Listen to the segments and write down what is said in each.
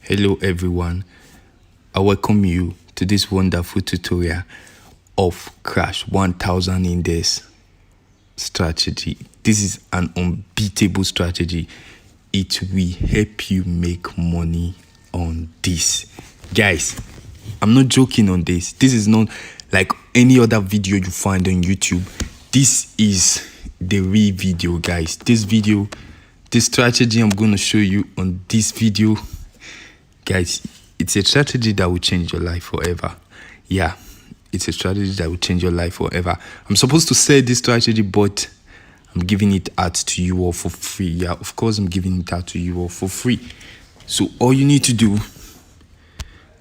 Hello everyone, I welcome you to this wonderful tutorial of Crash1000 index strategy. This is an unbeatable strategy. It will help you make money on this. Guys, I'm not joking on this. This is not like any other video you find on YouTube. This is the real video, guys. This strategy I'm going to show you on this video, guys, it's a strategy that will change your life forever. Yeah, it's a strategy that will change your life forever. I'm supposed to say this strategy, but I'm giving it out to you all for free. Yeah, of course, I'm giving it out to you all for free. So all you need to do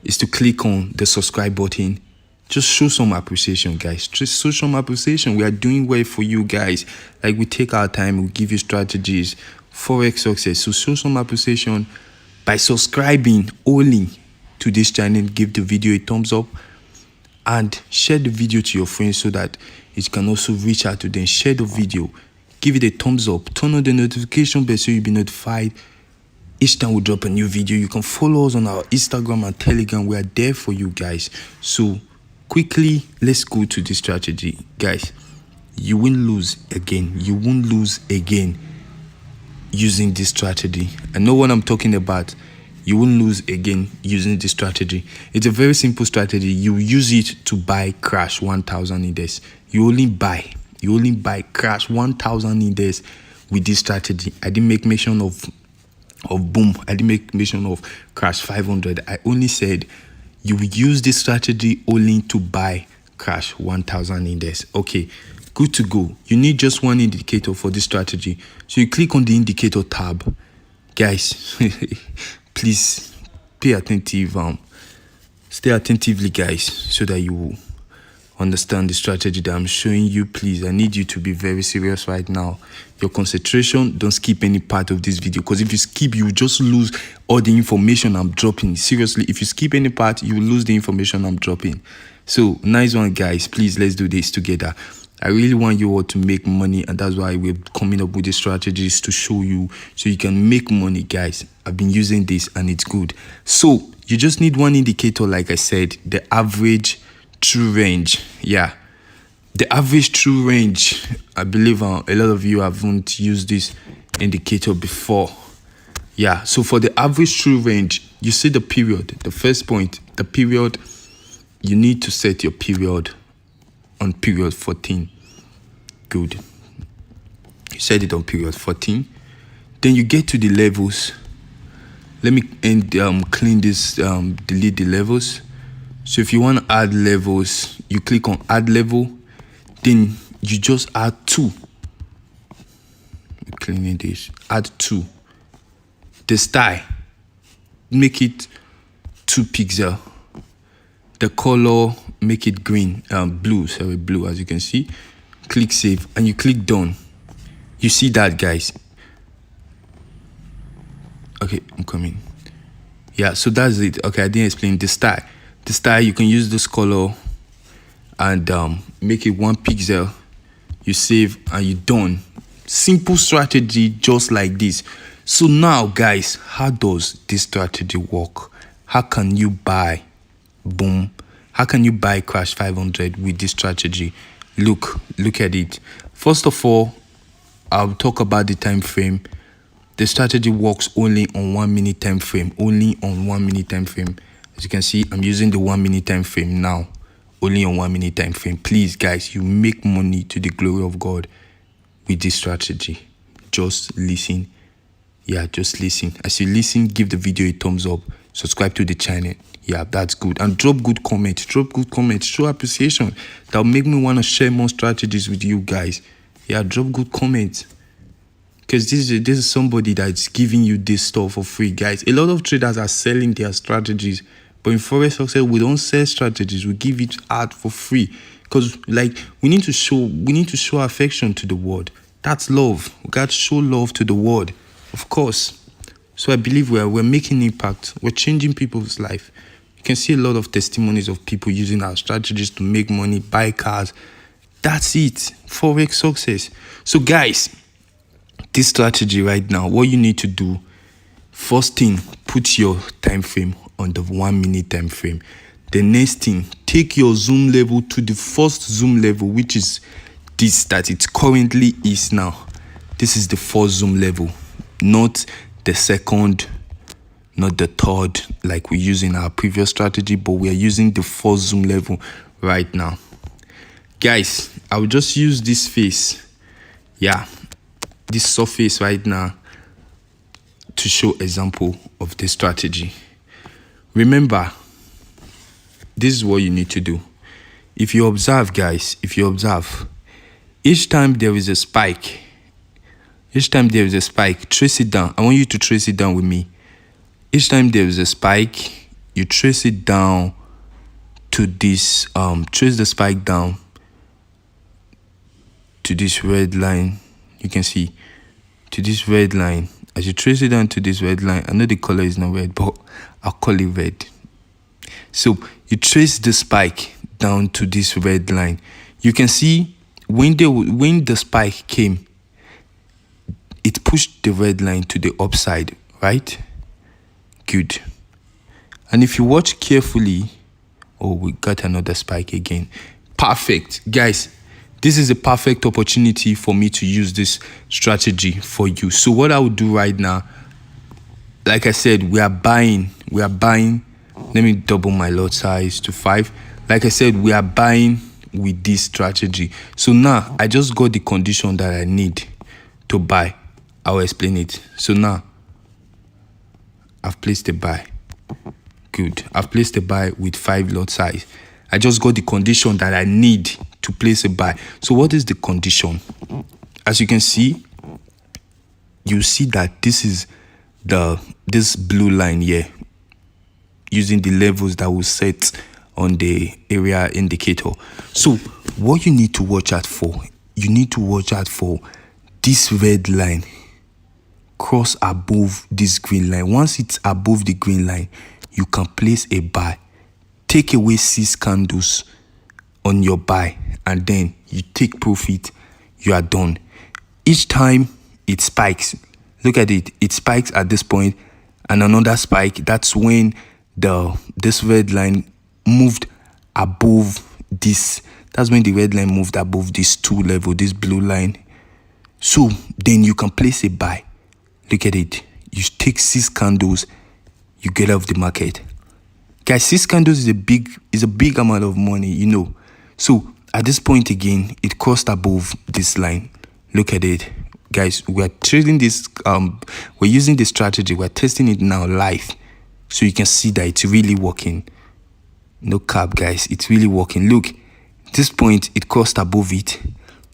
is to click on the subscribe button. Just show some appreciation, guys. Just show some appreciation. We are doing well for you guys. Like, we take our time, we give you strategies, Forex success. So show some appreciation by subscribing only to this channel. Give the video a thumbs up and share the video to your friends so that it can also reach out to them. Share the video, give it a thumbs up, turn on the notification bell so you'll be notified each time we drop a new video. You can follow us on our Instagram and Telegram. We are there for you guys. So quickly, let's go to this strategy. Guys, you won't lose again. You won't lose again using this strategy. I know what I'm talking about. You won't lose again using this strategy. It's a very simple strategy. You use it to buy Crash1000 index. You only buy Crash1000 index with this strategy. I didn't make mention of boom. I didn't make mention of Crash500. I only said you will use this strategy only to buy Crash1000 index. Okay, good to go. You need just one indicator for this strategy. So you click on the indicator tab. Guys, please pay attentive. Stay attentively, guys, so that you will understand the strategy that I'm showing you. Please, I need you to be very serious right now. Your concentration, don't skip any part of this video, because if you skip, you just lose all the information I'm dropping. Seriously, if you skip any part, you will lose the information I'm dropping. So nice one, guys. Please, let's do this together. I really want you all to make money, and that's why we're coming up with the strategies to show you so you can make money, guys. I've been using this and it's good. So you just need one indicator, like I said, the average true range. Yeah, the average true range. I believe a lot of you haven't used this indicator before. Yeah, so for the average true range, you see the period, the first point, the period. You need to set your period on period 14. Good. You set it on period 14. Then you get to the levels. Let me clean this, delete the levels. So if you want to add levels, you click on add level. Then you just add 2. Cleaning this. Add 2. The style, make it 2 pixels. The color, make it green, blue, as you can see. Click save and you click done. You see that, guys? Okay, I'm coming. Yeah, so that's it. Okay, I didn't explain the style. The style, you can use this color and make it 1 pixel. You save and you done. Simple strategy, just like this. So now, guys, how does this strategy work? How can you buy? Boom. How can you buy Crash500 with this strategy? Look at it. First of all, I'll talk about the time frame. The strategy works only on 1 minute time frame. Only on 1 minute time frame. As you can see, I'm using the 1 minute time frame now. Only on 1 minute time frame. Please, guys, you make money to the glory of God with this strategy. Just listen. Yeah, just listen. As you listen, give the video a thumbs up. Subscribe to the channel. Yeah, that's good. And drop good comments. Drop good comments. Show appreciation. That'll make me want to share more strategies with you guys. Yeah, drop good comments. Because this is somebody that's giving you this stuff for free, guys. A lot of traders are selling their strategies. But in Forex Success, we don't sell strategies. We give it out for free. Because, like, we need to show affection to the world. That's love. We got to show love to the world. Of course. So I believe we're making impact. We're changing people's life. You can see a lot of testimonies of people using our strategies to make money, buy cars. That's it. Forex Success. So, guys, this strategy right now, what you need to do, first thing, put your time time frame, on the 1 minute time frame. The next thing, take your zoom level to the first zoom level, which is this that it currently is now. This is the first zoom level, not the second, not the third like we use in our previous strategy, but we are using the first zoom level right now. Guys, I will just use this face, this surface right now to show example of this strategy. Remember, this is what you need to do. If you observe, guys, each time there is a spike, trace it down. I want you to trace it down with me. Each time there is a spike, you trace it down to this, trace the spike down to this red line. You can see to this red line. As you trace it down to this red line, I know the color is not red, but I'll call it red. So you trace the spike down to this red line. You can see when the spike came, it pushed the red line to the upside, right? Good. And if you watch carefully, oh, we got another spike again. Perfect. Guys, this is a perfect opportunity for me to use this strategy for you. So what I will do right now, like I said, we are buying. Let me double my lot size to 5. Like I said, we are buying with this strategy. So now I just got the condition that I need to buy. I'll explain it. So now I've placed a buy. Good. I've placed a buy with 5 lot size. I just got the condition that I need to place a buy. So what is the condition? As you can see, you see that this is this blue line here, using the levels that will set on the area indicator. So what you need to watch out for, this red line cross above this green line. Once it's above the green line, you can place a buy. Take away 6 candles on your buy, and then you take profit. You are done. Each time it spikes, look at it, it spikes at this point and another spike. That's when this red line moved above this. That's when the red line moved above this 2 level, this blue line. So then you can place a buy. Look at it. You take 6 candles, you get off the market. Guys, 6 candles is a big amount of money, you know. So at this point again, it crossed above this line. Look at it. Guys, we are trading this, we're using this strategy, we're testing it now live. So you can see that it's really working. No cap, guys, it's really working. Look, at this point, it crossed above it.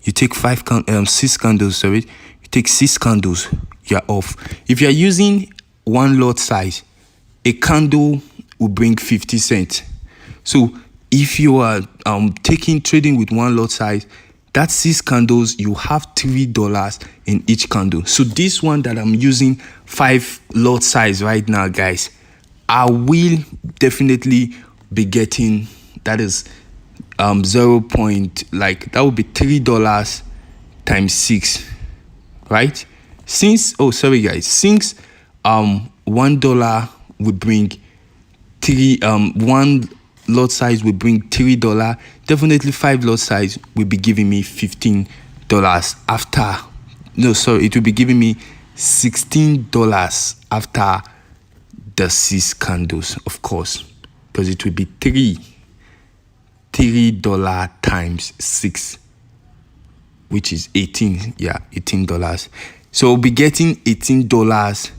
You take 6 candles, sorry. You take 6 candles, you're off. If you're using 1 lot size, a candle will bring 50 cents. So if you are trading with 1 lot size, that's 6 candles, you have $3 in each candle. So this one that I'm using 5 lot size right now, guys, I will definitely be getting, that is 0. Like that would be $3 times 6, right? Since since $1 will bring 1 lot size will bring $3, definitely 5 lot size will be giving me $15 after, it will be giving me $16 after the 6 candles, of course, because it will be $3 times 6, which is $18. So we'll be getting $18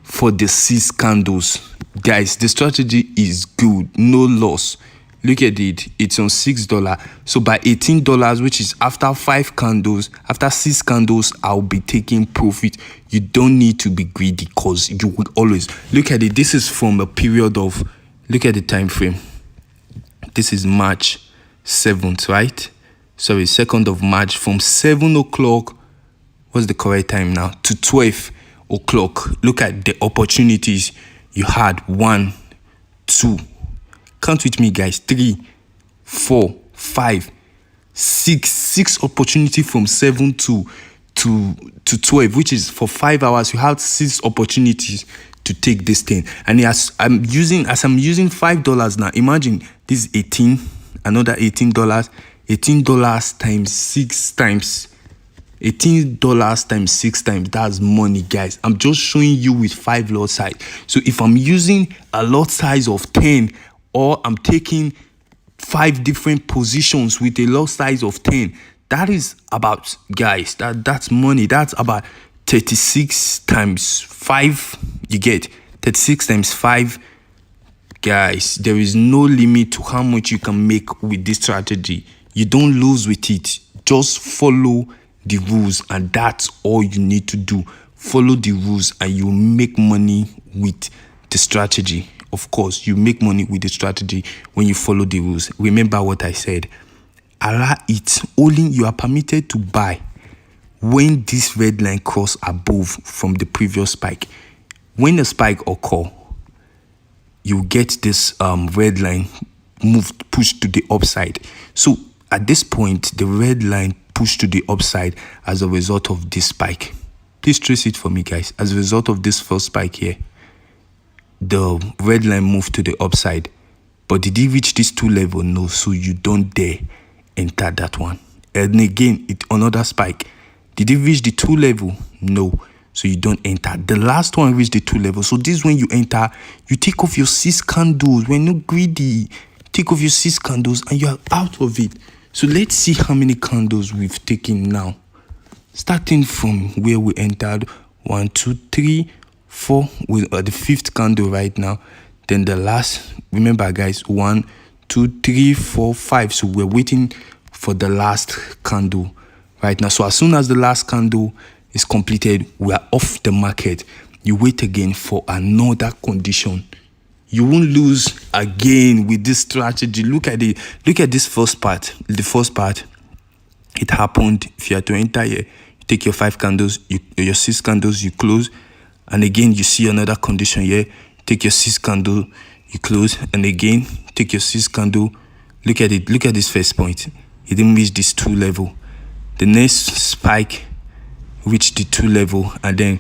for the 6 candles. Guys, the strategy is good, no loss. Look at it, it's on $6. So by $18, which is after 5 candles, after 6 candles, I'll be taking profit. You don't need to be greedy, because you will always look at it. This is from a period of, look at the time frame. This is March 7th, right? Sorry, 2nd of March, from 7 o'clock, what's the correct time now, to 12 o'clock. Look at the opportunities you had. 1, 2, count with me, guys, 3, 4, 5, 6 opportunity from 7 to 12, which is for 5 hours. You had 6 opportunities to take this thing. And as I'm using $5 now, imagine this is 18, another $18, $18 times 6 times, $18 times 6 times, that's money, guys. I'm just showing you with 5 lot size. So if I'm using a lot size of 10, or I'm taking 5 different positions with a lot size of 10, that is about, guys, that's money. That's about 36 times 5. You get 36 times 5. Guys, there is no limit to how much you can make with this strategy. You don't lose with it. Just follow the rules, and that's all you need to do. Follow the rules and you make money with the strategy. Of course, you make money with the strategy when you follow the rules. Remember what I said. Allah, it's only you are permitted to buy when this red line cross above from the previous spike. When the spike occur, you get this red line pushed to the upside. So at this point, the red line pushed to the upside as a result of this spike. Please trace it for me, guys. As a result of this first spike here, the red line moved to the upside. But did it reach this 2 level? No. So you don't dare enter that one. And again, another spike. Did it reach the 2 level? No. So you don't enter. The last one reached the 2 level. So this is when you enter, you take off your 6 candles. When you're greedy, take off your 6 candles and you're out of it. So let's see how many candles we've taken now. Starting from where we entered, 1, 2, 3, 4. We're at the 5th candle right now. Then the last, remember guys, 1, 2, 3, 4, 5. So we're waiting for the last candle right now. So as soon as the last candle is completed, we are off the market. You wait again for another condition. You won't lose again with this strategy. Look at it. Look at this first part. The first part, it happened. If you are to enter here, you take your 5 candles, your 6 candles, you close. And again, you see another condition here. Take your 6 candle, you close. And again, take your 6 candle. Look at it. Look at this first point. It didn't reach this 2 level. The next spike reached the 2 level. And then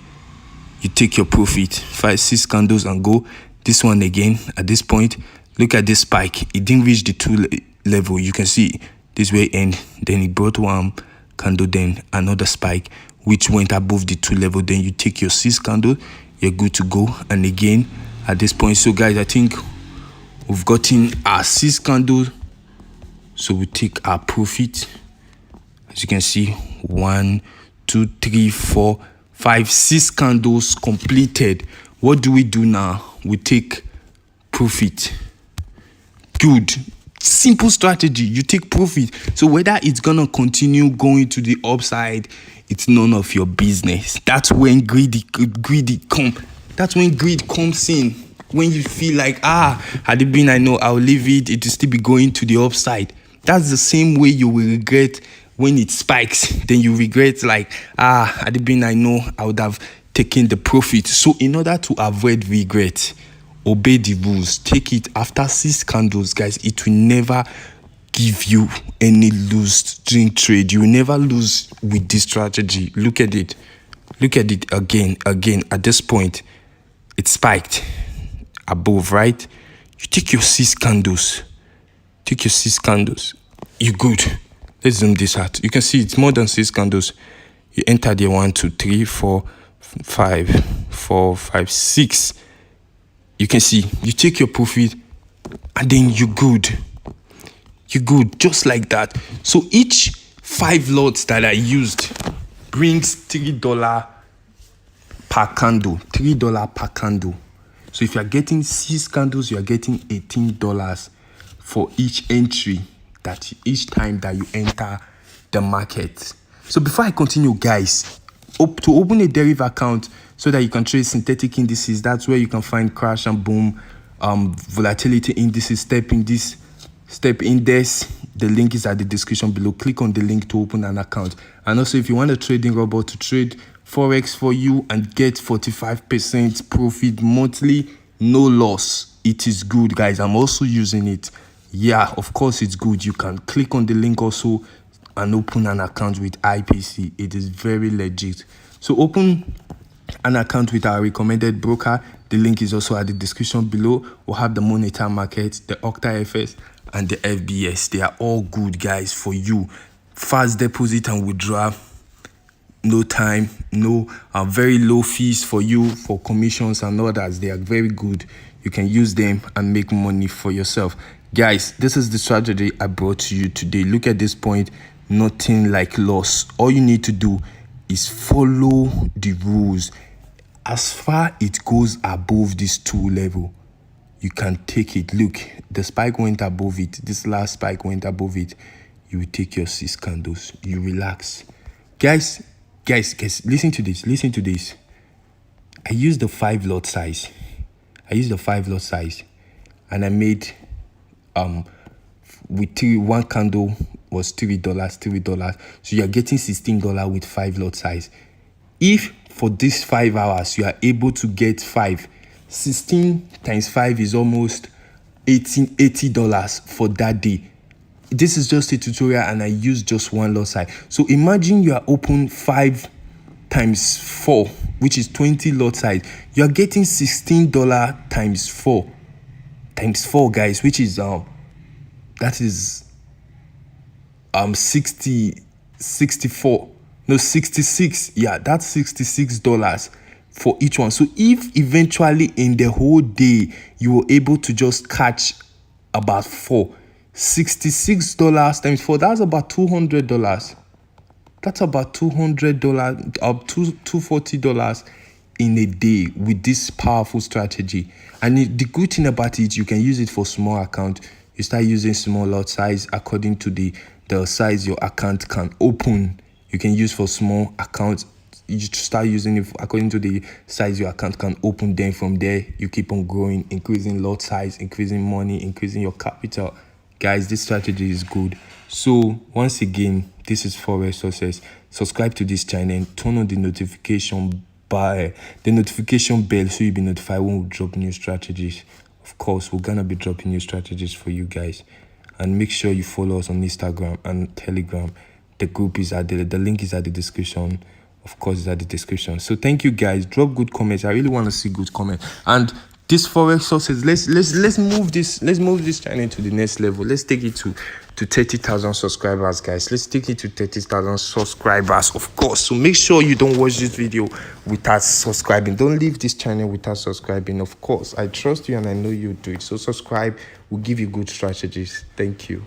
you take your profit. 5, 6 candles and go. This one again, at this point, look at this spike. It didn't reach the 2 level. You can see this way end. Then it brought one candle, then another spike, which went above the 2 level. Then you take your 6 candle, you're good to go. And again, at this point, so guys, I think we've gotten our 6 candles. So we take our profit. As you can see, 1, 2, 3, 4, 5, 6 candles completed. What do we do now? We take profit. Good. Simple strategy. You take profit. So whether it's gonna continue going to the upside, it's none of your business. That's when greed comes in. When you feel like, had it been I know, I'll leave it. It will still be going to the upside. That's the same way you will regret when it spikes. Then you regret like, had it been I know, I would have taking the profit. So in order to avoid regret, obey the rules. Take it after 6 candles, guys. It will never give you any lose during trade. You will never lose with this strategy. Look at it. Look at it again. At this point, it spiked above, right? You take your 6 candles. Take your 6 candles. You're good. Let's zoom this out. You can see it's more than 6 candles. You enter there 1, 2, 3, 4, 5, 4, 5, 6. You can see you take your profit and then you're good. You're good just like that. So each 5 lots that I used brings $3 per candle. $3 per candle. So if you are getting 6 candles, you are getting $18 for each entry, that each time that you enter the market. So before I continue, guys, to open a derivative account so that you can trade synthetic indices, that's where you can find crash and boom, volatility indices, step index. The link is at the description below. Click on the link to open an account. And also, if you want a trading robot to trade Forex for you and get 45% profit monthly, no loss, it is good, guys. I'm also using it. Yeah, of course it's good. You can click on the link also and open an account with IPC. It is very legit. So open an account with our recommended broker. The link is also at the description below. We'll have the monitor market, the Octa FS, and the FBS. They are all good, guys, for you. Fast deposit and withdrawal, no time, no very low fees for you for commissions and others. They are very good. You can use them and make money for yourself. Guys, this is the strategy I brought to you today. Look at this point. Nothing like loss. All you need to do is follow the rules. As far it goes above this 2 level, you can take it. Look, the spike went above it. This last spike went above it. You will take your 6 candles. You relax. Guys, listen to this. I used the 5 lot size. And I made with one candle was $3. So you are getting $16 with 5 lot size. If for these 5 hours you are able to get 16 times 5 is almost $80 for that day. This is just a tutorial and I use just one lot size. So imagine you are open 5 times 4, which is 20 lot size. You are getting $16 times 4 guys, which is that is 66. Yeah, that's $66 for each one. So if eventually in the whole day you were able to just catch about 4, $66 times 4, that's about $200. That's about $200 up to $240 in a day with this powerful strategy. And the good thing about it, you can use it for small account. You start using small lot size according to the size your account can open. You can use for small accounts. You start using it according to the size your account can open. Then from there, you keep on growing, increasing lot size, increasing money, increasing your capital. Guys, this strategy is good. So once again, this is Forex Success. Subscribe to this channel, turn on the notification bell so you'll be notified when we drop new strategies. Of course, we're gonna be dropping new strategies for you guys. And make sure you follow us on Instagram and Telegram. The group is at the link is at the description. Of course, it's at the description. So thank you guys. Drop good comments. I really want to see good comments. And this Forex Success, let's move this channel to the next level. Let's take it to 30,000 subscribers, guys. Let's take it to 30,000 subscribers, of course. So make sure you don't watch this video without subscribing. Don't leave this channel without subscribing. Of course, I trust you and I know you do it. So subscribe. We'll give you good strategies. Thank you.